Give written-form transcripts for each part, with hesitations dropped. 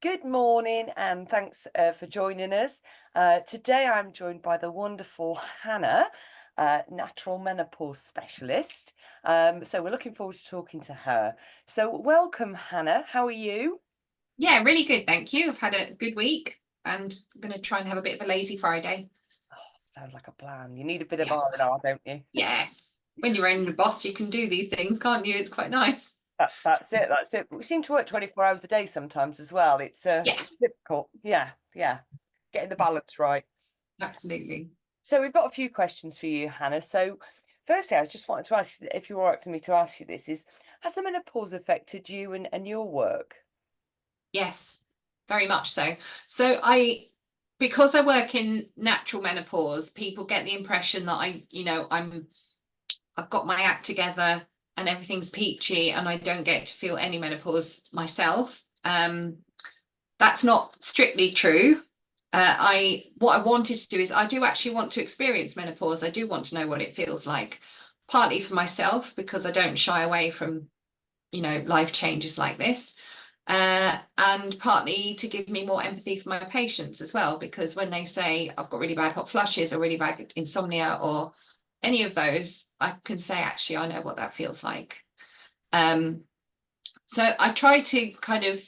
good morning and thanks for joining us. Today I'm joined by the wonderful Hannah, natural menopause specialist. So we're looking forward to talking to her. So welcome, Hannah. How are you? Yeah, really good, thank you. I've had a good week and I'm going to try and have a bit of a lazy Friday. Sounds like a plan. You need a bit of Yeah. R&R, don't you? Yes. When you're in the boss, you can do these things, can't you? It's quite nice. That's it. That's it. We seem to work 24 hours a day sometimes as well. Yeah, It's difficult. Yeah, yeah. Getting the balance right. absolutely. So we've got a few questions for you, Hannah. So firstly, I just wanted to ask you, if you're all right for me to ask you this, has the menopause affected you and your work? Yes, very much so. Because I work in natural menopause, people get the impression that I've got my act together and everything's peachy and I don't get to feel any menopause myself. That's not strictly true. What I wanted to do is I do actually want to experience menopause. I do want to know what it feels like, partly for myself because I don't shy away from life changes like this, and partly to give me more empathy for my patients as well, because when they say I've got really bad hot flushes or really bad insomnia or any of those, I can say actually I know what that feels like. Um, so I try to kind of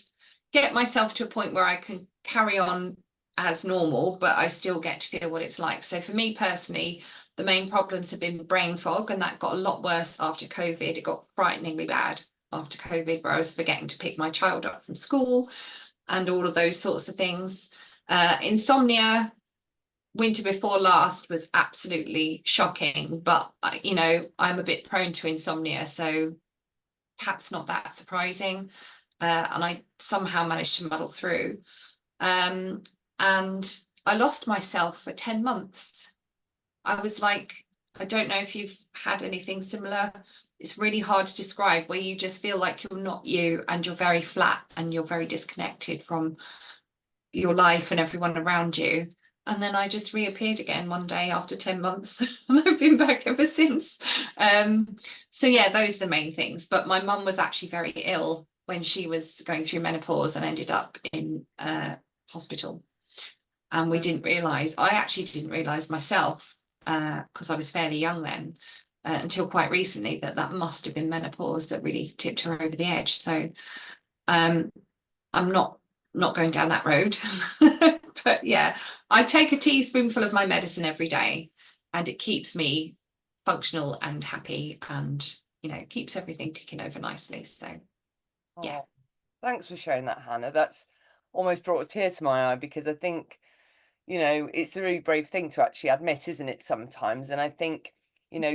get myself to a point where I can carry on as normal, but I still get to feel what it's like. So for me personally, the main problems have been brain fog, and that got a lot worse after COVID. It got frighteningly bad after COVID, where I was forgetting to pick my child up from school and all of those sorts of things. Insomnia, winter before last was absolutely shocking, but I'm a bit prone to insomnia, so perhaps not that surprising. And I somehow managed to muddle through. And I lost myself for 10 months. I was like, I don't know if you've had anything similar. It's really hard to describe, where you just feel like you're not you and you're very flat and you're very disconnected from your life and everyone around you. And then I just reappeared again one day after 10 months and I've been back ever since. So yeah, those are the main things. But my mum was actually very ill when she was going through menopause and ended up in hospital. And I actually didn't realise myself, because I was fairly young then, until quite recently, that must have been menopause that really tipped her over the edge. So um, I'm not going down that road. But yeah, I take a teaspoonful of my medicine every day and it keeps me functional and happy, and keeps everything ticking over nicely. So yeah. Oh, thanks for sharing that, Hannah. That's almost brought a tear to my eye because I think, it's a really brave thing to actually admit, isn't it, sometimes? And I think,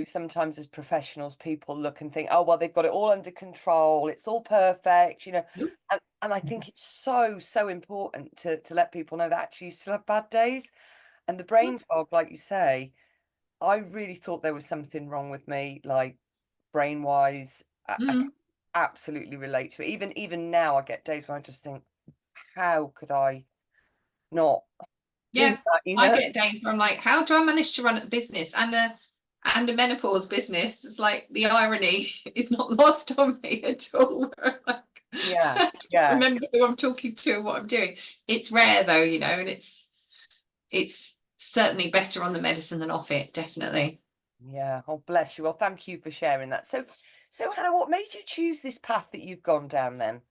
sometimes as professionals, people look and think, oh, well, they've got it all under control. It's all perfect, Nope. And I think it's so, so important to let people know that actually you still have bad days. And the brain fog, like you say, I really thought there was something wrong with me, like brain wise. I can Mm. absolutely relate to it. Even now, I get days where I just think, how could I not do Yeah, that, I get days where I'm like, how do I manage to run a business and a menopause business? It's like the irony is not lost on me at all. Yeah, I don't yeah, remember who I'm talking to and what I'm doing. It's rare though, and it's certainly better on the medicine than off it, definitely. yeah. Oh, bless you. Well, thank you for sharing that. So Hannah, what made you choose this path that you've gone down then?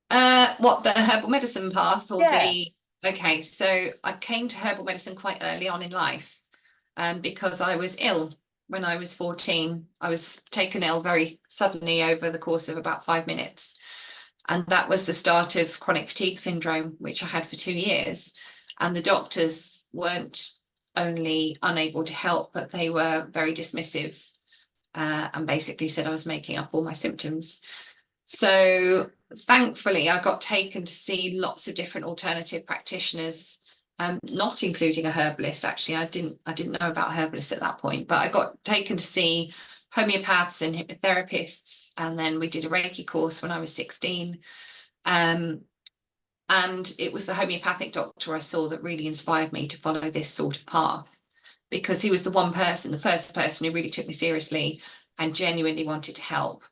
What, the herbal medicine path or Yeah. the okay, so I came to herbal medicine quite early on in life, because I was ill when I was 14. I was taken ill very suddenly over the course of about 5 minutes. And that was the start of chronic fatigue syndrome, which I had for 2 years. And the doctors weren't only unable to help, but they were very dismissive, and basically said I was making up all my symptoms. So thankfully, I got taken to see lots of different alternative practitioners, not including a herbalist. Actually, I didn't know about herbalists at that point, but I got taken to see homeopaths and hypnotherapists, and then we did a Reiki course when I was 16. Um, and it was the homeopathic doctor I saw that really inspired me to follow this sort of path, because he was the first person who really took me seriously and genuinely wanted to help.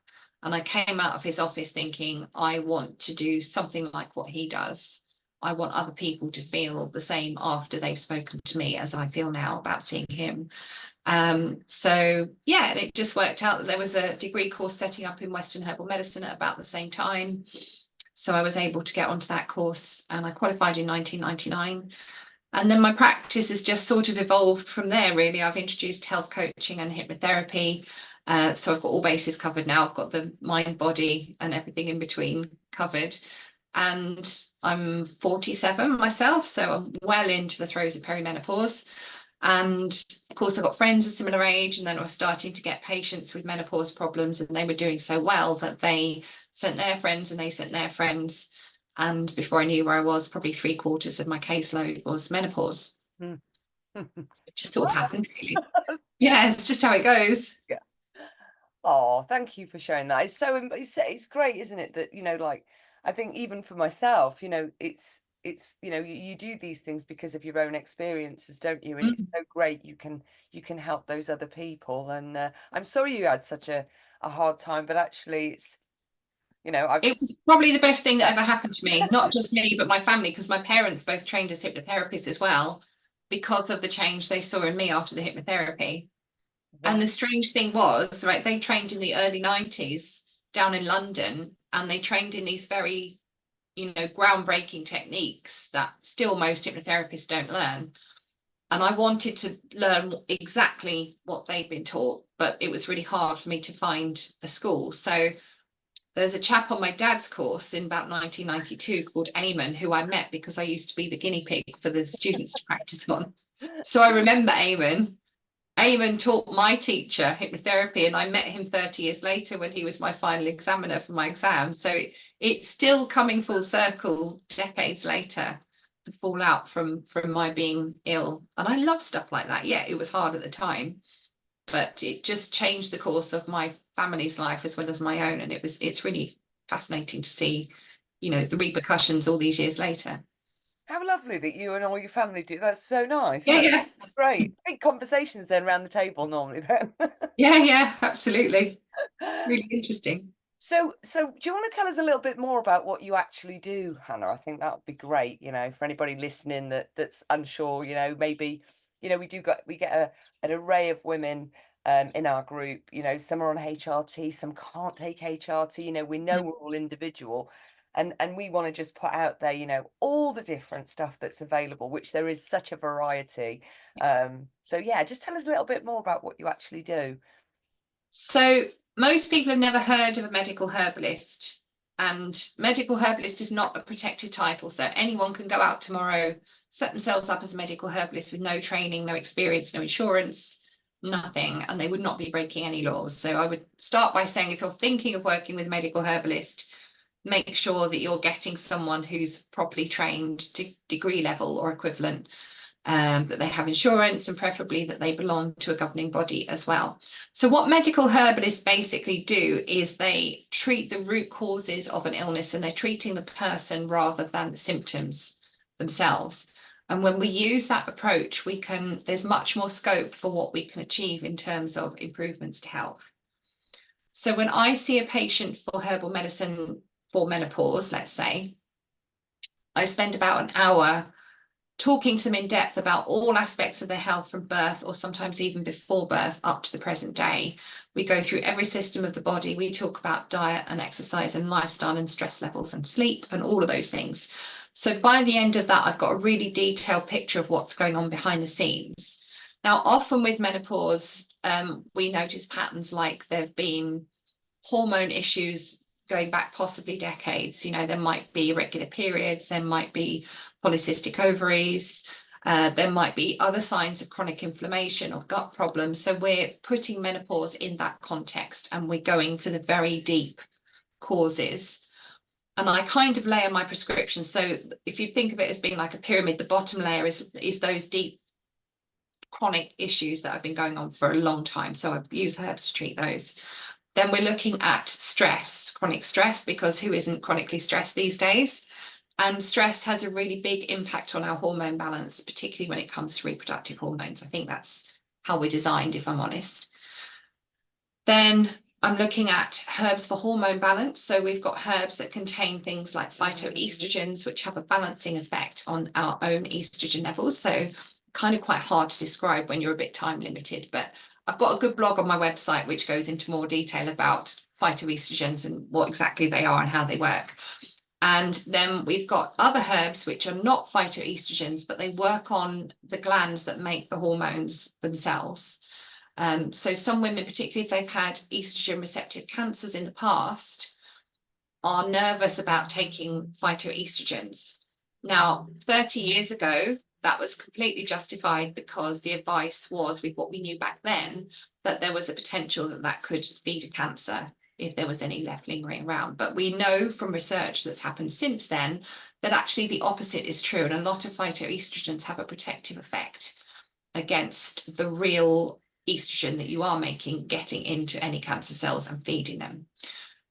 And I came out of his office thinking, I want to do something like what he does. I want other people to feel the same after they've spoken to me as I feel now about seeing him. So yeah, it just worked out that there was a degree course setting up in Western Herbal Medicine at about the same time. So I was able to get onto that course, and I qualified in 1999. And then my practice has just sort of evolved from there, really. I've introduced health coaching and hypnotherapy. So I've got all bases covered now. I've got the mind, body, and everything in between covered. And I'm 47 myself, so I'm well into the throes of perimenopause. And of course, I've got friends a similar age, and then I was starting to get patients with menopause problems, and they were doing so well that they sent their friends and they sent their friends. And before I knew where I was, probably 3/4 of my caseload was menopause. Mm. It just sort of happened, really. Yeah, it's just how it goes. Yeah. Oh, thank you for sharing that. It's so it's great, isn't it? That, like, I think even for myself, it's you do these things because of your own experiences, don't you? And it's Mm. so great you can help those other people. And I'm sorry you had such a hard time, but actually it's I've It was probably the best thing that ever happened to me, not just me, but my family, because my parents both trained as hypnotherapists as well, because of the change they saw in me after the hypnotherapy. And wow. the strange thing was, right, they trained in the early 90s down in London, and they trained in these very, groundbreaking techniques that still most hypnotherapists don't learn. And I wanted to learn exactly what they'd been taught, but it was really hard for me to find a school. So there's a chap on my dad's course in about 1992 called Eamon, who I met because I used to be the guinea pig for the students to practice on. So I remember Eamon. Eamon taught my teacher hypnotherapy, and I met him 30 years later when he was my final examiner for my exam. So it's still coming full circle decades later, the fallout from my being ill. And I love stuff like that. Yeah, it was hard at the time, but it just changed the course of my family's life as well as my own. And it's really fascinating to see, the repercussions all these years later. How lovely that you and all your family do. That's so nice. Yeah, That's yeah. great. Big conversations then around the table normally then. Yeah, yeah, absolutely. Really interesting. So do you want to tell us a little bit more about what you actually do, Hannah? I think that would be great, for anybody listening that's unsure, maybe, we get an array of women in our group, some are on HRT, some can't take HRT, we know we're all individual, and we want to just put out there, all the different stuff that's available, which there is such a variety. So yeah, just tell us a little bit more about what you actually do. So most people have never heard of a medical herbalist, and medical herbalist is not a protected title. So anyone can go out tomorrow, set themselves up as a medical herbalist with no training, no experience, no insurance, nothing, and they would not be breaking any laws. So I would start by saying, if you're thinking of working with a medical herbalist, make sure that you're getting someone who's properly trained to degree level or equivalent, that they have insurance, and preferably that they belong to a governing body as well. So what medical herbalists basically do is they treat the root causes of an illness, and they're treating the person rather than the symptoms themselves. And when we use that approach, there's much more scope for what we can achieve in terms of improvements to health. So when I see a patient for herbal medicine for menopause, let's say, I spend about an hour talking to them in depth about all aspects of their health from birth, or sometimes even before birth, up to the present day. We go through every system of the body. We talk about diet and exercise and lifestyle and stress levels and sleep and all of those things. So by the end of that, I've got a really detailed picture of what's going on behind the scenes. Now, often with menopause, we notice patterns like there've been hormone issues going back possibly decades. There might be irregular periods, there might be polycystic ovaries, there might be other signs of chronic inflammation or gut problems. So we're putting menopause in that context, and we're going for the very deep causes. And I kind of layer my prescriptions. So if you think of it as being like a pyramid, the bottom layer is those deep chronic issues that have been going on for a long time. So I use herbs to treat those. Then we're looking at stress, chronic stress, because who isn't chronically stressed these days? And stress has a really big impact on our hormone balance, particularly when it comes to reproductive hormones. I think that's how we're designed, if I'm honest. Then I'm looking at herbs for hormone balance. So we've got herbs that contain things like phytoestrogens, which have a balancing effect on our own estrogen levels. So kind of quite hard to describe when you're a bit time limited, but I've got a good blog on my website which goes into more detail about phytoestrogens and what exactly they are and how they work. And then we've got other herbs which are not phytoestrogens, but they work on the glands that make the hormones themselves. So some women, particularly if they've had estrogen receptive cancers in the past, are nervous about taking phytoestrogens. Now, 30 years ago, that was completely justified because the advice was, with what we knew back then, that there was a potential that that could lead to cancer if there was any left lingering around. But we know from research that's happened since then that actually the opposite is true. And a lot of phytoestrogens have a protective effect against the real estrogen that you are making getting into any cancer cells and feeding them.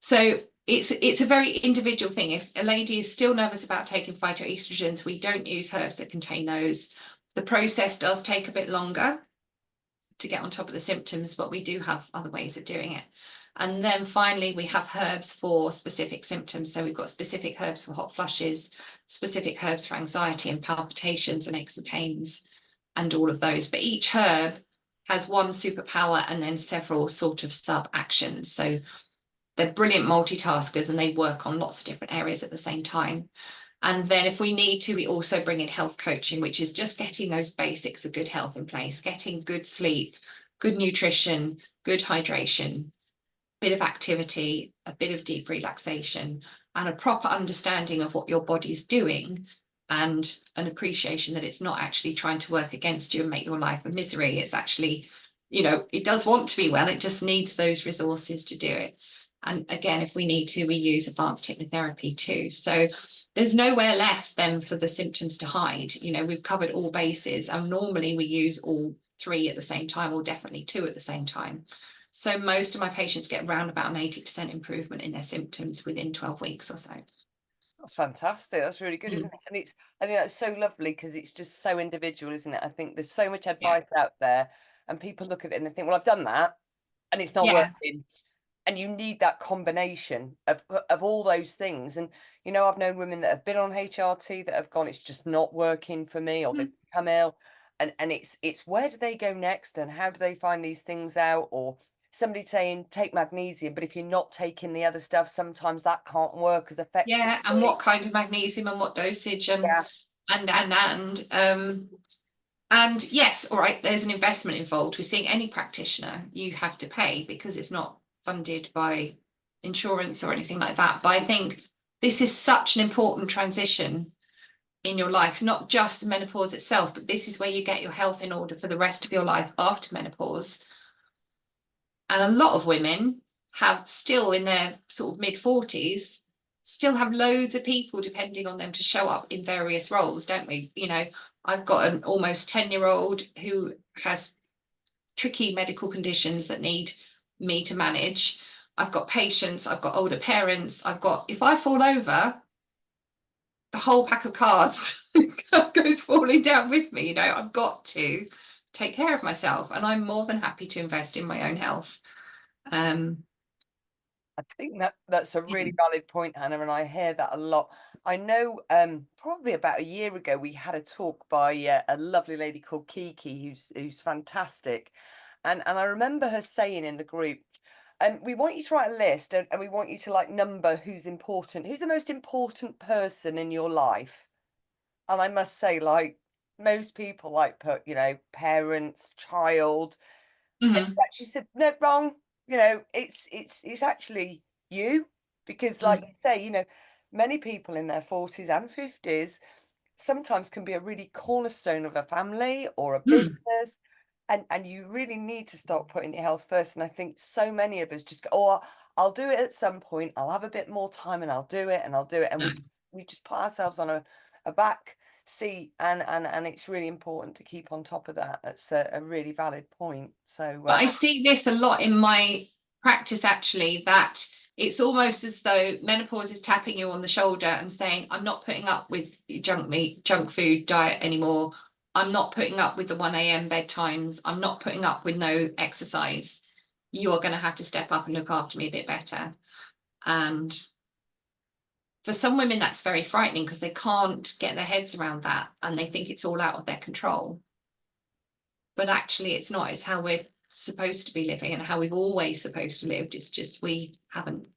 So it's a very individual thing. If a lady is still nervous about taking phytoestrogens, we don't use herbs that contain those. The process does take a bit longer to get on top of the symptoms, but we do have other ways of doing it. And then finally, we have herbs for specific symptoms. So we've got specific herbs for hot flushes, specific herbs for anxiety and palpitations and aches and pains and all of those. But each herb has one superpower and then several sort of sub actions. So they're brilliant multitaskers and they work on lots of different areas at the same time. And then if we need to, we also bring in health coaching, which is just getting those basics of good health in place, getting good sleep, good nutrition, good hydration, bit of activity, a bit of deep relaxation, and a proper understanding of what your body's doing, and an appreciation that it's not actually trying to work against you and make your life a misery. It's actually, it does want to be well, it just needs those resources to do it. And again, if we need to, we use advanced hypnotherapy too. So there's nowhere left then for the symptoms to hide. We've covered all bases, and normally we use all three at the same time, or definitely two at the same time. So most of my patients get around about an 80% improvement in their symptoms within 12 weeks or so. That's fantastic. That's really good, isn't it? And I think that's so lovely because it's just so individual, isn't it? I think there's so much Yeah. advice out there, and people look at it and they think, well, I've done that and it's not Yeah. working. And you need that combination of all those things. And I've known women that have been on HRT that have gone, it's just not working for me, or they've become ill. And it's where do they go next, and how do they find these things out? Or somebody saying take magnesium, but if you're not taking the other stuff, sometimes that can't work as Yeah. And what effectively. kind of magnesium and what dosage and Yeah. and yes, all right, there's an investment involved. We're seeing any practitioner, you have to pay because it's not funded by insurance or anything like that. But I think this is such an important transition in your life, not just the menopause itself, but this is where you get your health in order for the rest of your life after menopause. And a lot of women have still in their sort of mid-40s, still have loads of people depending on them to show up in various roles, don't we? I've got an almost 10-year-old who has tricky medical conditions that need me to manage. I've got patients, I've got older parents, if I fall over, the whole pack of cards goes falling down with me. I've got to take care of myself, and I'm more than happy to invest in my own health. I think that's a really valid point, Hannah, and I hear that a lot. I know probably about a year ago we had a talk by a lovely lady called Kiki who's fantastic. And I remember her saying in the group, we want you to write a list, and we want you to like number who's important, who's the most important person in your life. And I must say, like most people like put, parents, child. And Mm-hmm. she actually said, no, wrong. It's actually you, because like you say, many people in their 40s and 50s sometimes can be a really cornerstone of a family or a Mm-hmm. business. And you really need to start putting your health first. And I think so many of us just go, oh, I'll do it at some point. I'll have a bit more time and I'll do it and I'll do it. And we just put ourselves on a back seat, and it's really important to keep on top of that. That's a really valid point. So But I see this a lot in my practice, actually, that it's almost as though menopause is tapping you on the shoulder and saying, I'm not putting up with junk meat, junk food diet anymore. I'm not putting up with the 1 a.m. bedtimes. I'm not putting up with no exercise. you are going to have to step up and look after me a bit better. And for some women, that's very frightening because they can't get their heads around that and they think it's all out of their control. But actually, it's not. It's how we're supposed to be living and how we've always supposed to live. It's just we haven't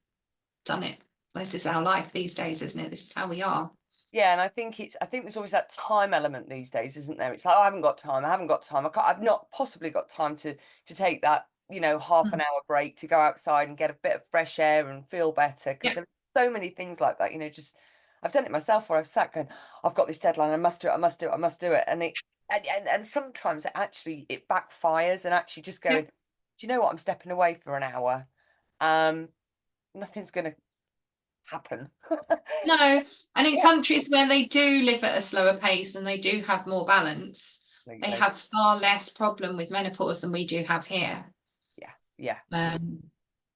done it. This is our life these days, isn't it? This is how we are. Yeah, and I think there's always that time element these days, isn't there? It's like, oh, I haven't got time. I haven't got time. I've not possibly got time to take that, half an Mm. hour break to go outside and get a bit of fresh air and feel better. Because Yeah. there's so many things like that, just I've done it myself where I've sat going, I've got this deadline, I must do it, I must do it, I must do it. And sometimes it backfires and actually just Yeah. going, do you know what? I'm stepping away for an hour. Nothing's gonna happen. No, and in Yeah, countries where they do live at a slower pace and they do have more balance, they absolutely. have far less problem with menopause than we do have here. Yeah, yeah. Um,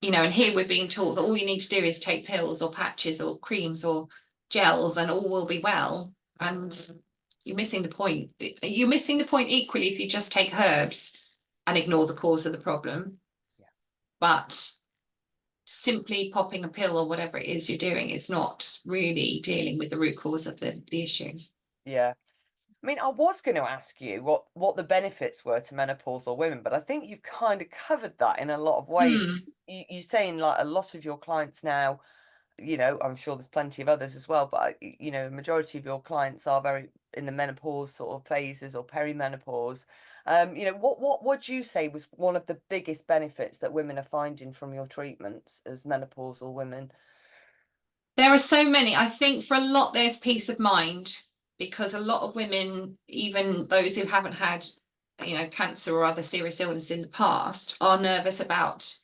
and here we're being taught that all you need to do is take pills or patches or creams or gels and all will be well. And you're missing the point. You're missing the point equally if you just take herbs and ignore the cause of the problem. Yeah. But simply popping a pill or whatever it is you're doing is not really dealing with the root cause of the issue. Yeah. I mean, I was going to ask you what the benefits were to menopausal women, but I think you've kind of covered that in a lot of ways. Hmm. You're saying like a lot of your clients now, I'm sure there's plenty of others as well, but the majority of your clients are very in the menopause sort of phases or perimenopause. What would you say was one of the biggest benefits that women are finding from your treatments as menopausal women? There are so many. I think for a lot, there's peace of mind because a lot of women, even those who haven't had, cancer or other serious illness in the past, are nervous about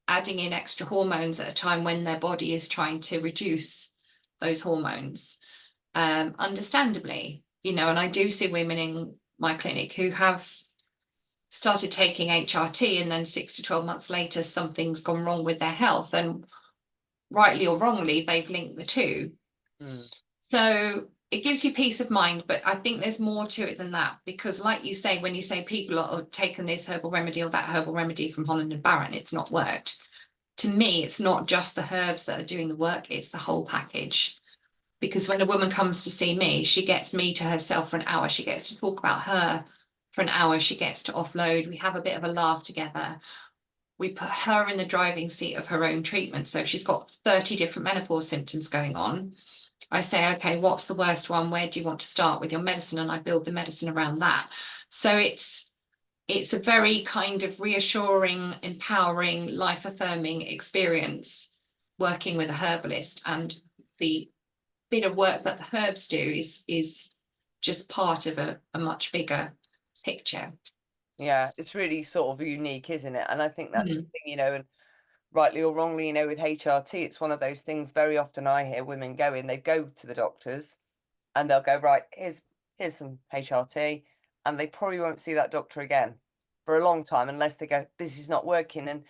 adding in extra hormones at a time when their body is trying to reduce those hormones. Understandably, and I do see women in my clinic who have started taking HRT and then 6 to 12 months later, something's gone wrong with their health. And rightly or wrongly, they've linked the two. Mm. So it gives you peace of mind, but I think there's more to it than that because, like you say, when you say people are taking this herbal remedy or that herbal remedy from Holland and Barrett, it's not worked. To me, it's not just the herbs that are doing the work, it's the whole package. Because when a woman comes to see me, she gets me to herself for an hour. She gets to talk about her for an hour. She gets to offload. We have a bit of a laugh together. We put her in the driving seat of her own treatment. So if she's got 30 different menopause symptoms going on, I say, okay, what's the worst one? Where do you want to start with your medicine? And I build the medicine around that. So it's a very kind of reassuring, empowering, life affirming experience working with a herbalist. And the bit of work that the herbs do is just part of a much bigger picture. Yeah, it's really sort of unique, isn't it? And I think that's the Mm. thing, and rightly or wrongly, with HRT, it's one of those things very often I hear women go in, they go to the doctors and they'll go, right, here's some HRT, and they probably won't see that doctor again for a long time unless they go, this is not working. And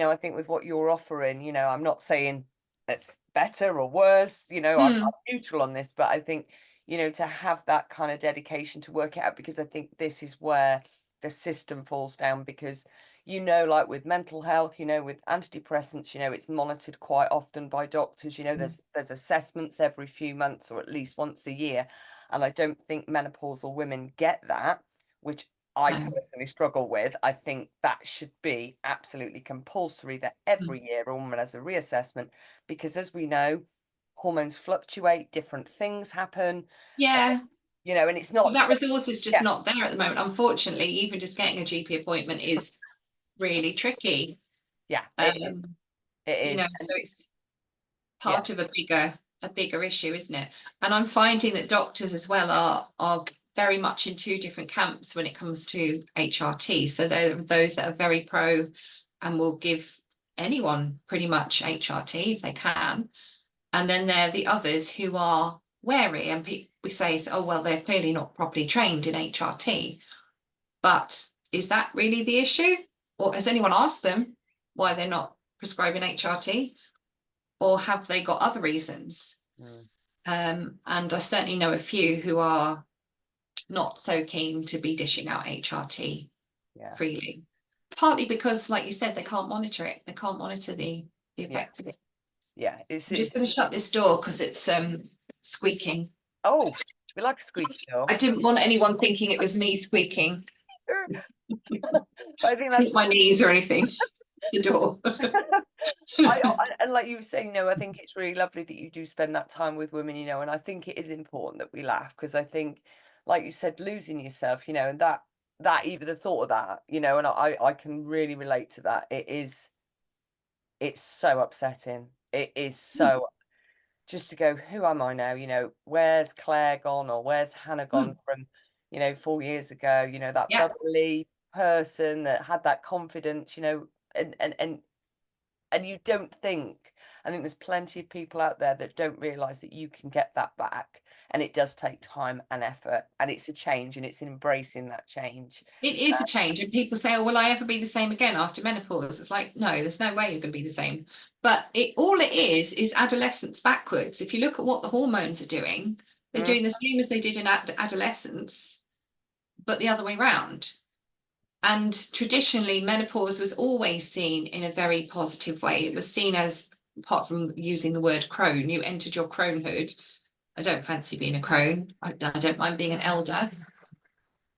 I think with what you're offering, I'm not saying it's better or worse, I'm Mm. neutral on this, but I think, to have that kind of dedication to work it out, because I think this is where the system falls down, because like with mental health, with antidepressants, it's monitored quite often by doctors. There's assessments every few months or at least once a year. And I don't think menopausal women get that, which I No. personally struggle with. I think that should be absolutely compulsory that every year a woman has a reassessment, because as we know, hormones fluctuate, different things happen, Yeah. and it's So not that just, resource is just yeah, not there at the moment. Unfortunately, even just getting a GP appointment is really tricky. yeah, it is. Um, It is. so And it's yeah. part of a bigger issue, isn't it? And I'm finding that doctors as well are very much in two different camps when it comes to HRT. So there are those that are very pro and will give anyone pretty much HRT if they can. And then there are the others who are wary, and we say, oh, well, they're clearly not properly trained in HRT. But is that really the issue? Or has anyone asked them why they're not prescribing HRT? Or have they got other reasons? Mm, And I certainly know a few who are not so keen to be dishing out HRT yeah. freely. partly because, like you said, they can't monitor it. They can't monitor the Yeah, effects of it. yeah. I'm just going to shut this door because it's squeaking. Oh, we like a squeaky door. I didn't want anyone thinking it was me squeaking. But I think It's that's not my knees or anything. The door. and like you were saying, I think it's really lovely that you do spend that time with women, and I think it is important that we laugh, because I think, like you said, losing yourself, and that even the thought of that, and I can really relate to that. It's so upsetting. It is so, just to go, who am I now? Where's Claire gone, or where's Hannah gone from, 4 years ago, that Yeah, bubbly person that had that confidence, and you don't think, I think there's plenty of people out there that don't realize that you can get that back, and it does take time and effort, and it's a change, and it's embracing that change. it is a change. And people say, oh, will I ever be the same again after menopause? It's like, no, there's no way you're going to be the same. But all it is adolescence backwards. If you look at what the hormones are doing, they're Mm, doing the same as they did in adolescence, but the other way around. And traditionally, menopause was always seen in a very positive way. It was seen as, apart from using the word crone, you entered your cronehood. I don't fancy being a crone. I don't mind being an elder.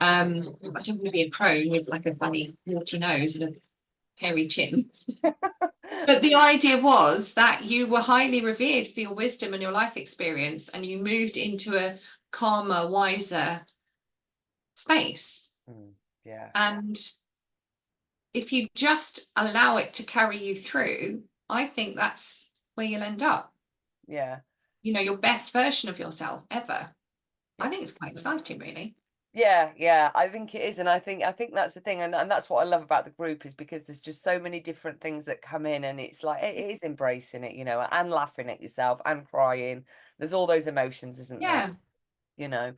I don't want to be a crone with like a funny naughty nose and a hairy chin. But the idea was that you were highly revered for your wisdom and your life experience, and you moved into a calmer, wiser space. yeah, And if you just allow it to carry you through, I think that's where you'll end up. yeah, Your best version of yourself ever. I yeah. think it's quite exciting, really. Yeah, I think it is, and I think that's the thing, and that's what I love about the group, is because there's just so many different things that come in, and it's like it is embracing it, and laughing at yourself and crying. There's all those emotions, isn't there? Yeah. You know.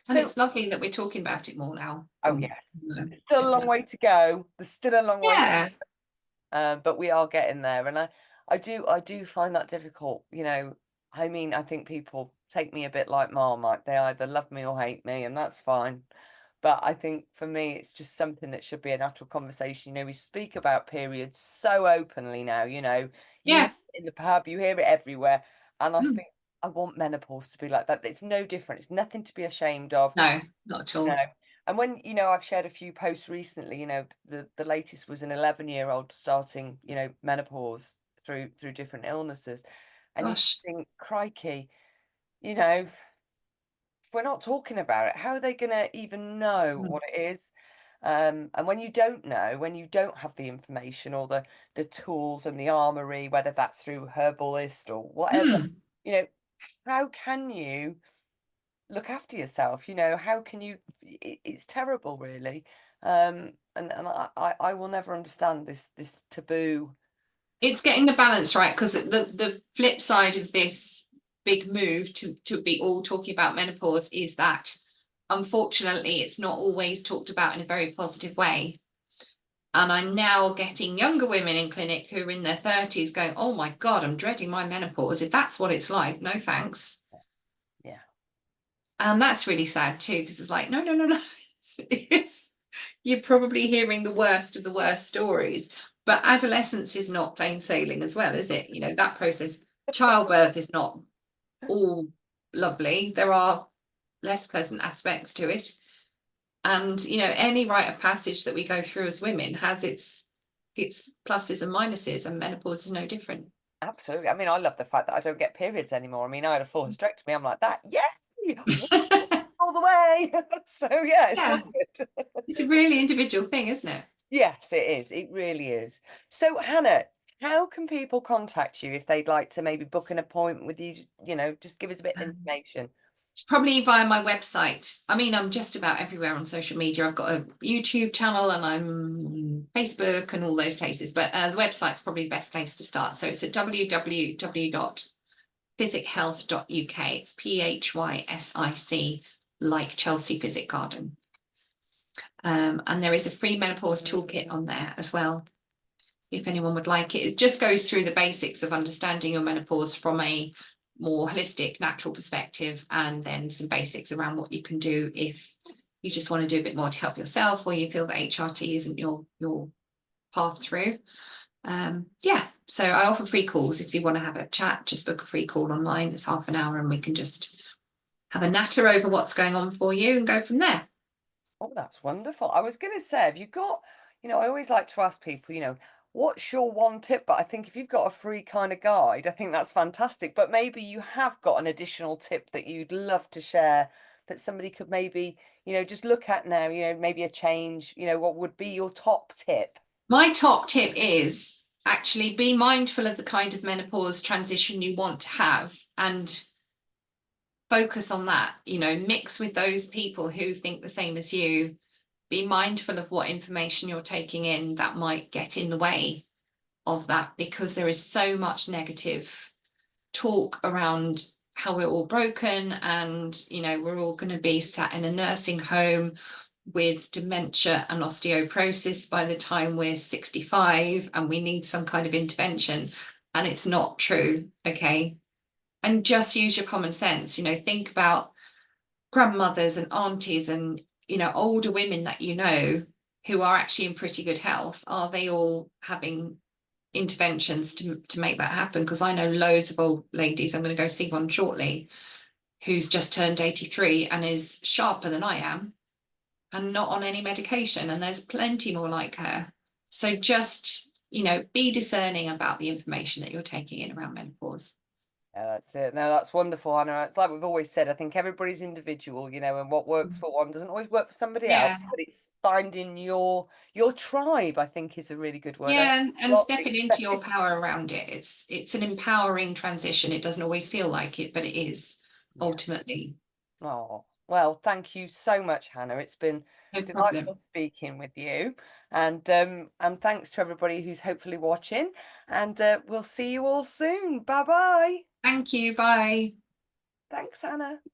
And So, it's lovely that we're talking about it more now oh than yes, there's still a long way to go. There's still a long way, yeah. but we are getting there, and I do find that difficult. I mean, I think people take me a bit like Marmite. They either love me or hate me, and that's fine. But I think for me, it's just something that should be a natural conversation. We speak about periods so openly now. You hear Yeah. it in the pub, you hear it everywhere, and I Mm. think I want menopause to be like that. It's no different. It's nothing to be ashamed of. No, not at You know. all. And when, I've shared a few posts recently, the latest was an 11-year-old starting, menopause through different illnesses. And you Gosh. think, crikey, if we're not talking about it, how are they going to even know Mm. what it is? And when you don't know, when you don't have the information or the tools and the armory, whether that's through herbalist or whatever, Mm. you know, how can you look after yourself? How can you, it's terrible, really. And I will never understand this taboo. It's getting the balance right, because the flip side of this big move to be all talking about menopause is that unfortunately it's not always talked about in a very positive way. And I'm now getting younger women in clinic who are in their 30s going, oh my God, I'm dreading my menopause. If that's what it's like, no thanks. Yeah, And that's really sad too, because it's like, no, no, no, no. You're probably hearing the worst of the worst stories. But adolescence is not plain sailing as well, is it? That process, childbirth is not all lovely. There are less pleasant aspects to it. And, any rite of passage that we go through as women has its pluses and minuses, and menopause is no different. absolutely. I mean, I love the fact that I don't get periods anymore. I mean, I had a full hysterectomy. I'm like that. Yay! All the way. So yeah, it's all Yeah, good. it's a really individual thing, isn't it? Yes, it is. It really is. So Hannah, how can people contact you if they'd like to maybe book an appointment with you? Just give us a bit of Um, information. Probably via my website. I mean, I'm just about everywhere on social media. I've got a YouTube channel and I'm on Facebook and all those places, but the website's probably the best place to start. So it's at www.physichealth.uk. It's PHYSIC, like Chelsea Physic Garden. And there is a free menopause toolkit on there as well, if anyone would like it. It just goes through the basics of understanding your menopause from a more holistic, natural perspective, and then some basics around what you can do if you just want to do a bit more to help yourself, or you feel that HRT isn't your path through. Yeah, so I offer free calls. If you want to have a chat, just book a free call online. It's half an hour and we can just have a natter over what's going on for you and go from there. Oh, that's wonderful. I was going to say, have you got, I always like to ask people, what's your one tip? But I think if you've got a free kind of guide, I think that's fantastic. But maybe you have got an additional tip that you'd love to share that somebody could maybe, just look at now, maybe a change, what would be your top tip? My top tip is actually be mindful of the kind of menopause transition you want to have and focus on that, mix with those people who think the same as you. Be mindful of what information you're taking in that might get in the way of that, because there is so much negative talk around how we're all broken and we're all going to be sat in a nursing home with dementia and osteoporosis by the time we're 65 and we need some kind of intervention, and it's not true. Okay, and just use your common sense. Think about grandmothers and aunties and older women that who are actually in pretty good health. Are they all having interventions to make that happen? Because I know loads of old ladies, I'm going to go see one shortly, who's just turned 83 and is sharper than I am and not on any medication, and there's plenty more like her. So just be discerning about the information that you're taking in around menopause. Yeah, that's it. No, that's wonderful, Anna. It's like we've always said, I think everybody's individual, and what works for one doesn't always work for somebody else. Yeah, But it's finding your tribe, I think, is a really good word. I yeah, a and lot, stepping into your especially, power around it. It's an empowering transition. It doesn't always feel like it, but it is yeah. ultimately. Oh, well, thank you so much, Hannah. It's been No delightful problem. speaking with you, and thanks to everybody who's hopefully watching. And we'll see you all soon. Bye bye. Thank you. Bye. Thanks, Hannah.